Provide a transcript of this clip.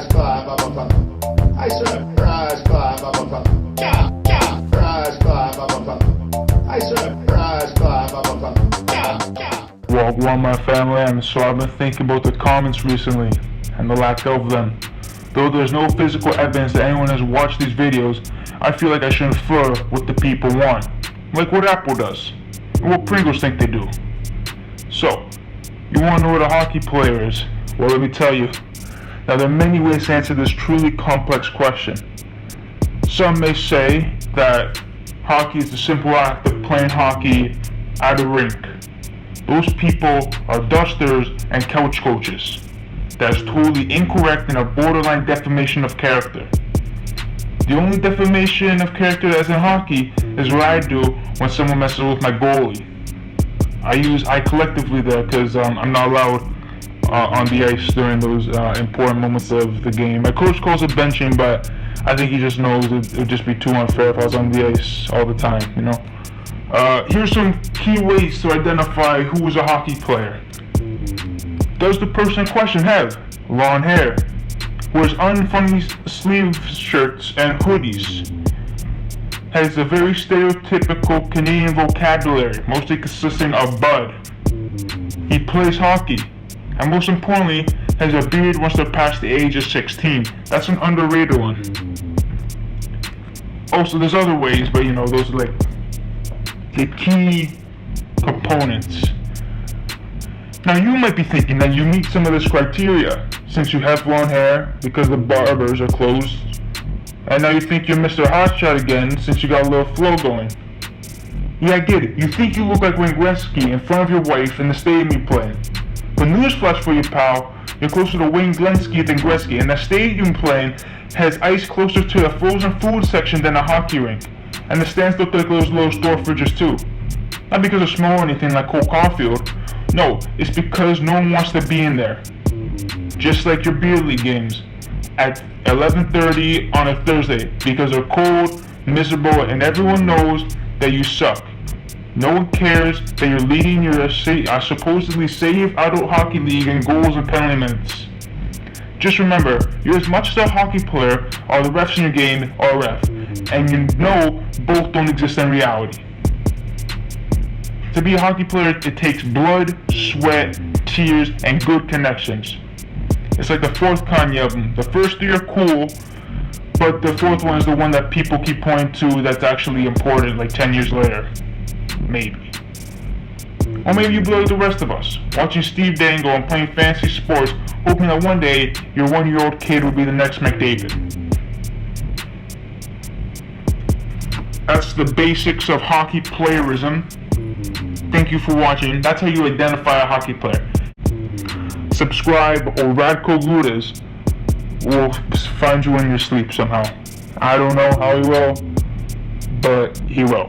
climb, motherfucker. I said, rise, climb, motherfucker. Yeah, yeah. Rise, climb, motherfucker. I said, rise, climb, motherfucker. Yeah, yeah. Well, my family, and so I've been thinking about the comments recently and the lack of them. Though there's no physical evidence that anyone has watched these videos, I feel like I should infer what the people want, like what Apple does, and what Pringles think they do. So, you want to know what a hockey player is? Well, let me tell you. Now, there are many ways to answer this truly complex question. Some may say that hockey is the simple act of playing hockey at a rink. Those people are dusters and couch coaches. That's totally incorrect and a borderline defamation of character. The only defamation of character that's in hockey is what I do when someone messes with my goalie. I use I collectively there because I'm not allowed on the ice during those important moments of the game. My coach calls it benching, but I think he just knows it would just be too unfair if I was on the ice all the time, you know? Here's some key ways to identify who is a hockey player. Does the person in question have long hair? Wears unfunny sleeve shirts and hoodies? Has a very stereotypical Canadian vocabulary, mostly consisting of bud. He plays hockey, and most importantly, has a beard once they're past the age of 16. That's an underrated one. Also, there's other ways, but you know, those are like the key components. Now, you might be thinking that you meet some of this criteria since you have blonde hair because the barbers are closed, and now you think you're Mr. Hotshot again since you got a little flow going. Yeah, I get it. You think you look like Wayne Gretzky in front of your wife in the stadium you play. But newsflash for you, pal, you're closer to Wayne Gretzky than Gretzky, and the stadium playing has ice closer to the frozen food section than a hockey rink, and the stands look like those little store fridges too. Not because of smell or anything like Cole Caulfield. No, it's because no one wants to be in there. Just like your beer league games at 11:30 on a Thursday because they're cold, miserable, and everyone knows that you suck. No one cares that you're leading your supposedly safe adult hockey league in goals and penalty minutes. Just remember, you're as much as a hockey player or the refs in your game are a ref, and you know both don't exist in reality. To be a hockey player, it takes blood, sweat, tears, and good connections. It's like the fourth Kanye album. The first three are cool, but the fourth one is the one that people keep pointing to that's actually important like 10 years later. Maybe. Or maybe you blow like the rest of us, watching Steve Dangle and playing fantasy sports, hoping that one day your 1-year-old kid will be the next McDavid. That's the basics of hockey playerism. Thank you for watching. That's how you identify a hockey player. Subscribe or Radko Ludas will find you in your sleep somehow. I don't know how he will, but he will.